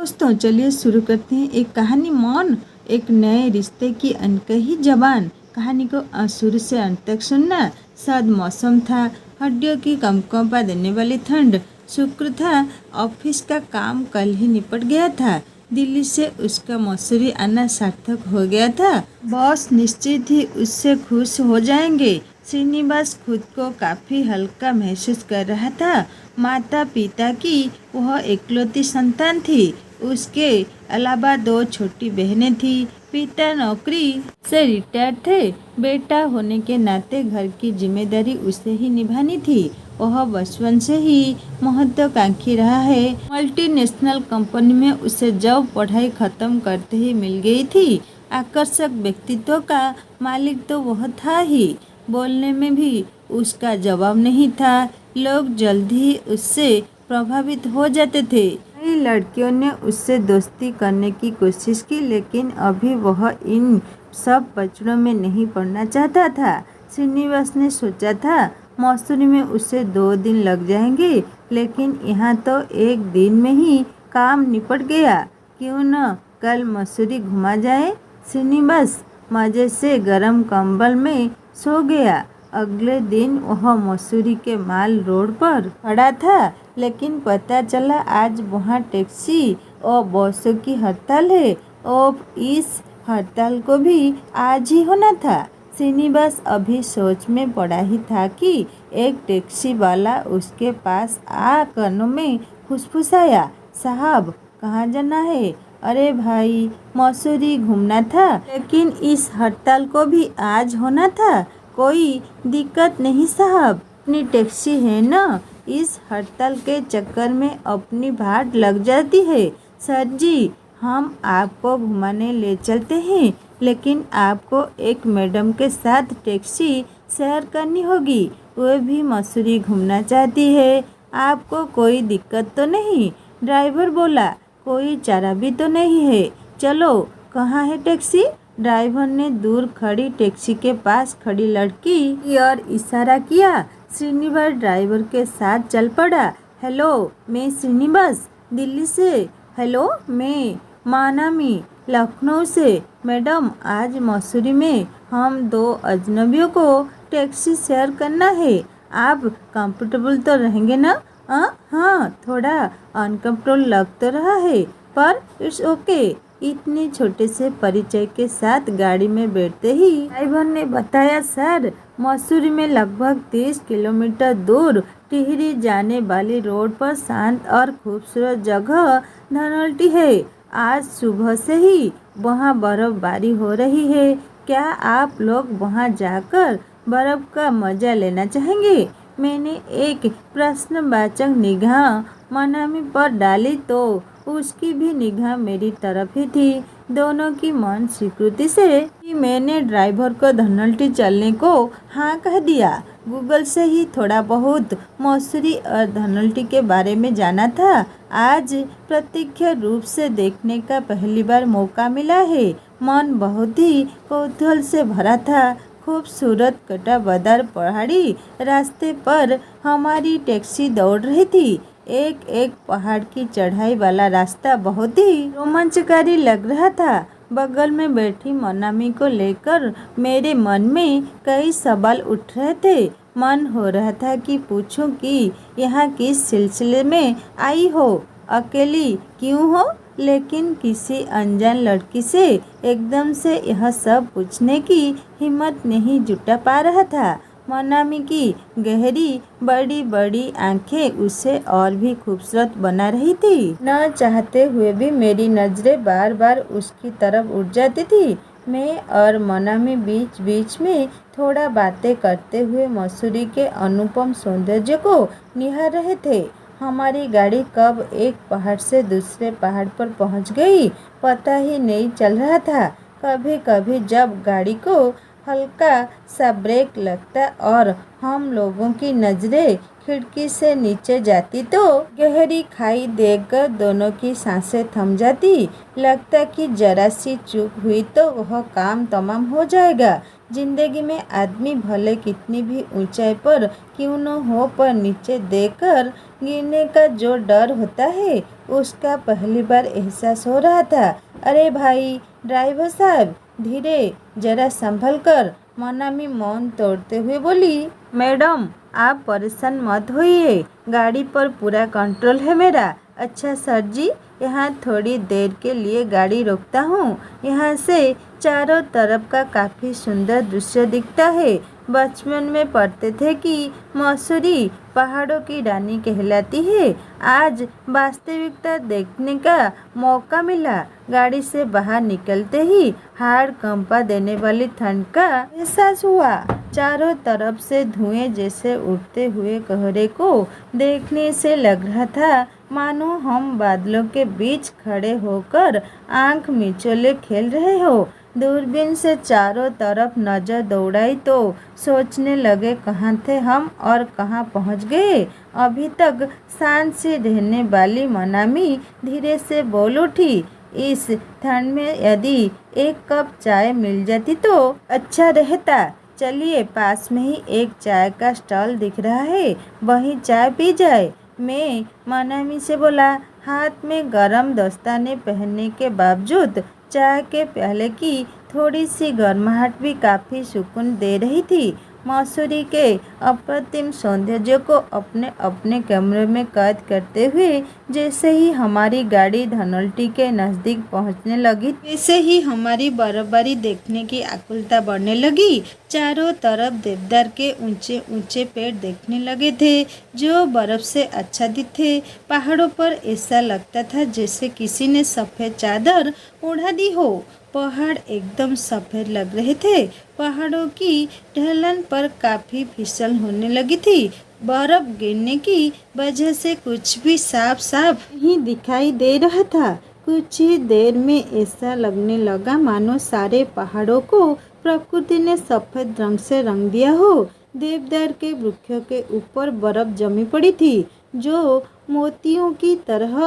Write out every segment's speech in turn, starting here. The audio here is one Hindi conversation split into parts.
दोस्तों चलिए शुरू करते हैं एक कहानी मौन, एक नए रिश्ते की अनकही जबान। कहानी को शुरू से अंत तक सुनना। सर्द मौसम था, हड्डियों की कंपकंपा देने वाली ठंड। शुक्र था ऑफिस का काम कल ही निपट गया था। दिल्ली से उसका मसूरी आना सार्थक हो गया था। बॉस निश्चित ही उससे खुश हो जाएंगे। श्रीनिवास खुद को काफ़ी हल्का महसूस कर रहा था। माता पिता की वह इकलौती संतान थी। उसके अलावा 2 छोटी बहनें थी। पिता नौकरी से रिटायर थे। बेटा होने के नाते घर की जिम्मेदारी उसे ही निभानी थी। वह बचपन से ही महत्वाकांक्षी रहा है। मल्टीनेशनल कंपनी में उसे जब पढ़ाई खत्म करते ही मिल गई थी। आकर्षक व्यक्तित्व का मालिक तो वह था ही, बोलने में भी उसका जवाब नहीं था। लोग जल्दी ही उससे प्रभावित हो जाते थे। कई लड़कियों ने उससे दोस्ती करने की कोशिश की, लेकिन अभी वह इन सब पचड़ों में नहीं पड़ना चाहता था। श्रीनिवास ने सोचा था मसूरी में उसे 2 दिन लग जाएंगे, लेकिन यहाँ तो 1 दिन में ही काम निपट गया। क्यों न कल मसूरी घुमा जाए। श्रीनिवास मज़े से गर्म कंबल में सो गया। अगले दिन वह मसूरी के माल रोड पर खड़ा था, लेकिन पता चला आज वहाँ टैक्सी और बसों की हड़ताल है और इस हड़ताल को भी आज ही होना था। श्रीनिवास अभी सोच में पड़ा ही था कि एक टैक्सी वाला उसके पास आ कानों में फुसफुसाया, साहब कहाँ जाना है? अरे भाई मसूरी घूमना था, लेकिन इस हड़ताल को भी आज होना था। कोई दिक्कत नहीं साहब, अपनी टैक्सी है ना, इस हड़ताल के चक्कर में अपनी भाड़ लग जाती है। सर जी हम आपको घुमाने ले चलते हैं, लेकिन आपको एक मैडम के साथ टैक्सी शेयर करनी होगी। वह भी मसूरी घूमना चाहती है। आपको कोई दिक्कत तो नहीं? ड्राइवर बोला। कोई चारा भी तो नहीं है। चलो कहाँ है टैक्सी? ड्राइवर ने दूर खड़ी टैक्सी के पास खड़ी लड़की की ओर इशारा किया। श्रीनिवास ड्राइवर के साथ चल पड़ा। हेलो मैं श्रीनिवास दिल्ली से। हेलो मैं मानामी लखनऊ से। मैडम आज मसूरी में हम 2 अजनबियों को टैक्सी शेयर करना है। आप कंफर्टेबल तो रहेंगे ना? हाँ थोड़ा अनकंफर्टेबल लग तो रहा है, पर इट्स ओके। इतने छोटे से परिचय के साथ गाड़ी में बैठते ही ड्राइवर ने बताया, सर मसूरी में लगभग 30 किलोमीटर दूर टिहरी जाने वाली रोड पर शांत और खूबसूरत जगह धनौल्टी है। आज सुबह से ही वहाँ बर्फबारी हो रही है। क्या आप लोग वहाँ जाकर बर्फ का मजा लेना चाहेंगे? मैंने एक प्रश्नवाचक निगाह मनामी पर डाली तो उसकी भी निगाह मेरी तरफ ही थी। दोनों की मौन स्वीकृति से कि मैंने ड्राइवर को धनौल्टी चलने को हाँ कह दिया। गूगल से ही थोड़ा बहुत मसूरी और धनौल्टी के बारे में जाना था। आज प्रत्यक्ष रूप से देखने का पहली बार मौका मिला है। मन बहुत ही कौतूहल से भरा था। खूबसूरत कटाबद्धार पहाड़ी रास्ते पर हमारी टैक्सी दौड़ रही थी। एक एक पहाड़ की चढ़ाई वाला रास्ता बहुत ही रोमांचकारी लग रहा था। बगल में बैठी मनामी को लेकर मेरे मन में कई सवाल उठ रहे थे। मन हो रहा था कि पूछूं कि यहाँ किस सिलसिले में आई हो, अकेली क्यों हो, लेकिन किसी अनजान लड़की से एकदम से यह सब पूछने की हिम्मत नहीं जुटा पा रहा था। मनामी की गहरी बड़ी बड़ी आंखें उसे और भी खूबसूरत बना रही थी। न चाहते हुए भी मेरी नजरें बार बार उसकी तरफ उठ जाती थी। मैं और मनामी बीच बीच में थोड़ा बातें करते हुए मसूरी के अनुपम सौंदर्य को निहार रहे थे। हमारी गाड़ी कब एक पहाड़ से दूसरे पहाड़ पर पहुंच गई पता ही नहीं चल रहा था। कभी कभी जब गाड़ी को हल्का सा ब्रेक लगता और हम लोगों की नजरें खिड़की से नीचे जाती तो गहरी खाई देखकर दोनों की सांसें थम जाती। लगता कि जरा सी चूक हुई तो वह काम तमाम हो जाएगा। जिंदगी में आदमी भले कितनी भी ऊंचाई पर क्यों न हो, पर नीचे देखकर गिरने का जो डर होता है उसका पहली बार एहसास हो रहा था। अरे भाई ड्राइवर साहब, धीरे, जरा संभल कर, मनामी मौन तोड़ते हुए बोली। मैडम आप परेशान मत होइए, गाड़ी पर पूरा कंट्रोल है मेरा। अच्छा सर जी, यहाँ थोड़ी देर के लिए गाड़ी रोकता हूँ। यहाँ से चारों तरफ का काफ़ी सुंदर दृश्य दिखता है। बचपन में पढ़ते थे कि मसूरी पहाड़ों की रानी कहलाती है। आज वास्तविकता देखने का मौका मिला। गाड़ी से बाहर निकलते ही हाड़ कंपा देने वाली ठंड का एहसास हुआ। चारों तरफ से धुएं जैसे उठते हुए कोहरे को देखने से लग रहा था मानो हम बादलों के बीच खड़े होकर आंख मिचोले खेल रहे हो। दूरबीन से चारों तरफ नजर दौड़ाई तो सोचने लगे कहाँ थे हम और कहाँ पहुँच गए। अभी तक शांत सी रहने वाली मनामी धीरे से बोल उठी। इस ठंड में यदि एक कप चाय मिल जाती तो अच्छा रहता। चलिए, पास में ही एक चाय का स्टॉल दिख रहा है, वहीं चाय पी जाए। मैं मनामी से बोला। हाथ में गरम दस्ताने पहनने के बावजूद चाय के प्याले की थोड़ी सी गर्माहट भी काफ़ी सुकून दे रही थी। मसूरी के अप्रतिम सौंदर्य को अपने अपने कमरे में कैद करते हुए जैसे ही हमारी गाड़ी धनोल्टी के नज़दीक पहुंचने लगी, वैसे ही हमारी बर्फबारी देखने की आकुलता बढ़ने लगी। चारों तरफ देवदार के ऊंचे ऊंचे पेड़ देखने लगे थे जो बर्फ से आच्छादित थे। पहाड़ों पर ऐसा लगता था जैसे किसी ने सफ़ेद चादर ओढ़ा दी हो। पहाड़ एकदम सफ़ेद लग रहे थे। पहाड़ों की ढलान पर काफ़ी फिसल होने लगी थी। बर्फ गिरने की वजह से कुछ भी साफ साफ नहीं दिखाई दे रहा था। कुछ ही देर में ऐसा लगने लगा मानो सारे पहाड़ों को प्रकृति ने सफ़ेद रंग से रंग दिया हो। देवदार के वृक्षों के ऊपर बर्फ जमी पड़ी थी जो मोतियों की तरह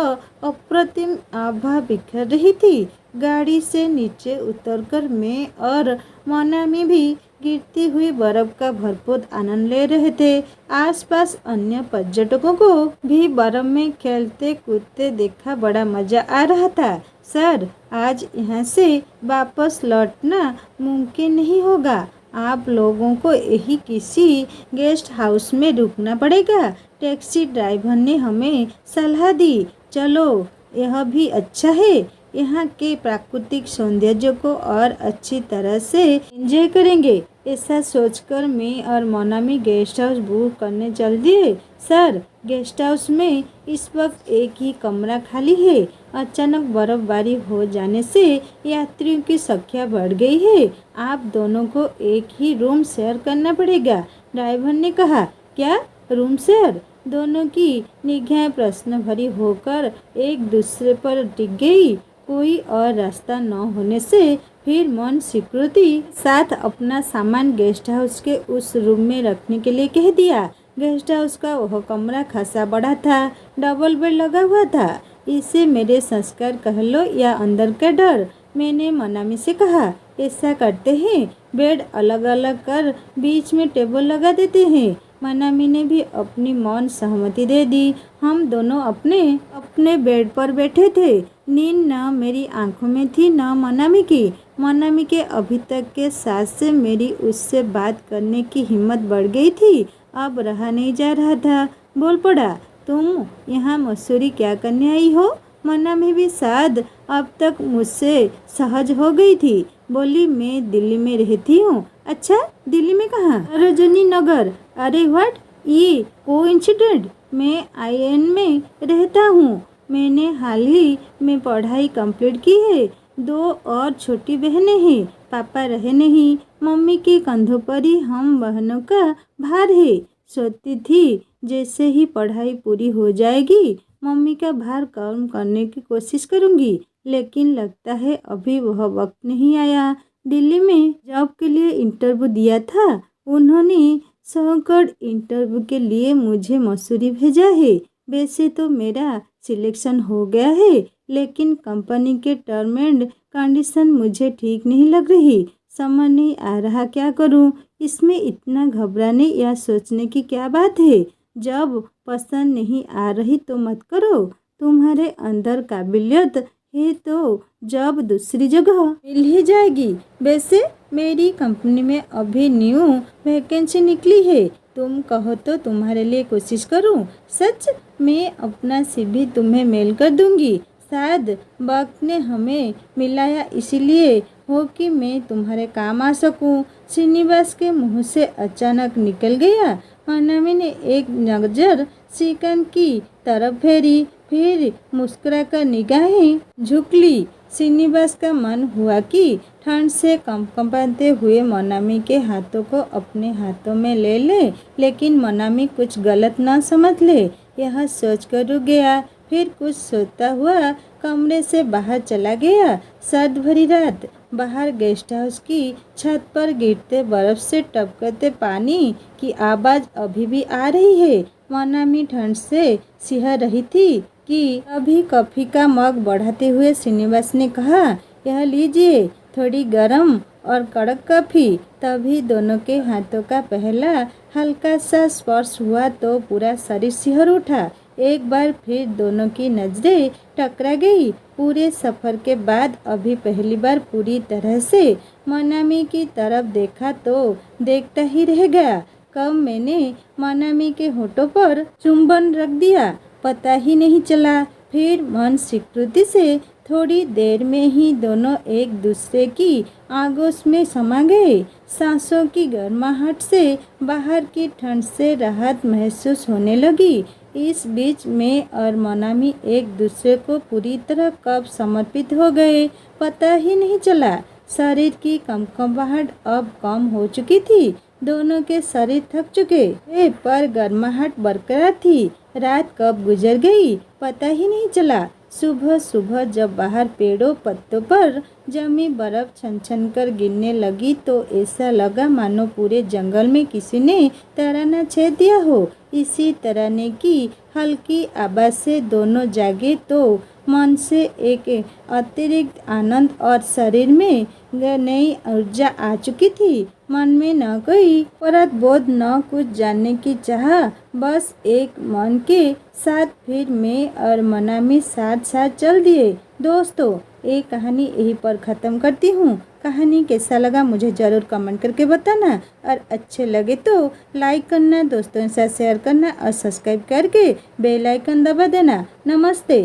अप्रतिम आभा बिखर रही थी। गाड़ी से नीचे उतरकर मैं और मनामी भी गिरती हुई बर्फ का भरपूर आनंद ले रहे थे। आसपास अन्य पर्यटकों को भी बर्फ में खेलते कूदते देखा बड़ा मजा आ रहा था। सर, आज यहाँ से वापस लौटना मुमकिन नहीं होगा। आप लोगों को यही किसी गेस्ट हाउस में रुकना पड़ेगा। टैक्सी ड्राइवर ने हमें सलाह दी। चलो, यह भी अच्छा है। यहाँ के प्राकृतिक सौंदर्य को और अच्छी तरह से एंजॉय करेंगे। ऐसा सोचकर मैं और मोनामी गेस्ट हाउस बुक करने चल दिए। सर, गेस्ट हाउस में इस वक्त एक ही कमरा खाली है। अचानक बर्फबारी हो जाने से यात्रियों की संख्या बढ़ गई है। आप दोनों को एक ही रूम शेयर करना पड़ेगा, ड्राइवर ने कहा। क्या रूम शेयर? दोनों की निगाहें प्रश्न भरी होकर एक दूसरे पर टिक गई। कोई और रास्ता न होने से फिर मन स्वीकृति साथ अपना सामान गेस्ट हाउस के उस रूम में रखने के लिए कह दिया। गेस्ट हाउस का वह कमरा खासा बड़ा था, डबल बेड लगा हुआ था। इसे मेरे संस्कार कह लो या अंदर का डर, मैंने मनामी से कहा। ऐसा करते हैं, बेड अलग अलग कर बीच में टेबल लगा देते हैं। मनामी ने भी अपनी मौन सहमति दे दी। हम दोनों अपने अपने बेड पर बैठे थे। नींद न मेरी आंखों में थी न मनामी की। मनामी के अभी तक के साथ से मेरी उससे बात करने की हिम्मत बढ़ गई थी। अब रहा नहीं जा रहा था। बोल पड़ा, तुम यहाँ मसूरी क्या करने आई हो? मनामी भी शायद अब तक मुझसे सहज हो गई थी। बोली, मैं दिल्ली में रहती हूँ। अच्छा, दिल्ली में कहाँ? सरोजनी नगर। अरे व्हाट, ये कोइंसिडेंट। मैं आईएन में रहता हूँ। मैंने हाल ही में पढ़ाई कंप्लीट की है। 2 और छोटी बहनें हैं। पापा रहे नहीं। मम्मी के कंधों पर ही हम बहनों का भार है। सोचती थी जैसे ही पढ़ाई पूरी हो जाएगी मम्मी का भार कम करने की कोशिश करूँगी, लेकिन लगता है अभी वह वक्त नहीं आया। दिल्ली में जॉब के लिए इंटरव्यू दिया था। उन्होंने सहकड़ इंटरव्यू के लिए मुझे मसूरी भेजा है। वैसे तो मेरा सिलेक्शन हो गया है, लेकिन कंपनी के टर्म एंड कंडीशन मुझे ठीक नहीं लग रही। समझ नहीं आ रहा क्या करूं। इसमें इतना घबराने या सोचने की क्या बात है? जब पसंद नहीं आ रही तो मत करो। तुम्हारे अंदर काबिलियत है तो जब दूसरी जगह मिल ही जाएगी। वैसे मेरी कंपनी में अभी न्यू वैकेंसी निकली है, तुम कहो तो तुम्हारे लिए कोशिश करूं। सच? मैं अपना सीवी तुम्हें मेल कर दूंगी। शायद वक्त ने हमें मिलाया इसीलिए हो कि मैं तुम्हारे काम आ सकूं। श्रीनिवास के मुंह से अचानक निकल गया। मनामी ने एक नजर श्रीकांत की तरफ फेरी, फिर मुस्कुराकर निगाहें झुक ली। श्रीनिवास का मन हुआ कि ठंड से कंपते हुए मनामी के हाथों को अपने हाथों में ले ले, लेकिन मनामी कुछ गलत ना समझ ले, यह सोचकर रुक गया। फिर कुछ सोचता हुआ कमरे से बाहर चला गया। सर्द भरी रात, बाहर गेस्ट हाउस की छत पर गिरते बर्फ से टपकते पानी की आवाज़ अभी भी आ रही है। मनामी ठंड से सिहर रही थी कि अभी कॉफी का मग बढ़ाते हुए श्रीनिवास ने कहा, यह लीजिए थोड़ी गरम और कड़क कॉफी। तभी दोनों के हाथों का पहला हल्का सा स्पर्श हुआ तो पूरा शरीर सिहर उठा। एक बार फिर दोनों की नजरें टकरा गई। पूरे सफर के बाद अभी पहली बार पूरी तरह से मनामी की तरफ देखा तो देखता ही रह गया। कब मैंने मनामी के होठों पर चुंबन रख दिया पता ही नहीं चला। फिर मन स्वीकृति से थोड़ी देर में ही दोनों एक दूसरे की आगोश में समा गए। सांसों की गर्माहट से बाहर की ठंड से राहत महसूस होने लगी। इस बीच मैं और मनामी एक दूसरे को पूरी तरह कब समर्पित हो गए पता ही नहीं चला। शरीर की कंपकंपाहट अब कम हो चुकी थी। दोनों के शरीर थक चुके थे पर गर्माहट बरकरार थी। रात कब गुजर गई पता ही नहीं चला। सुबह सुबह जब बाहर पेड़ों पत्तों पर जमी बर्फ छन कर गिरने लगी तो ऐसा लगा मानो पूरे जंगल में किसी ने तराना छेद दिया हो। इसी तराने की हल्की आवाज़ से दोनों जागे तो मन से एक अतिरिक्त आनंद और शरीर में नई ऊर्जा आ चुकी थी। मन में न कोई परत बोध न कुछ जानने की चाह, बस एक मन के साथ फिर मैं और मनामी साथ साथ चल दिए। दोस्तों, ये कहानी यहीं पर ख़त्म करती हूँ। कहानी कैसा लगा मुझे ज़रूर कमेंट करके बताना और अच्छे लगे तो लाइक करना, दोस्तों के साथ शेयर करना और सब्सक्राइब करके बेल आइकन दबा देना। नमस्ते।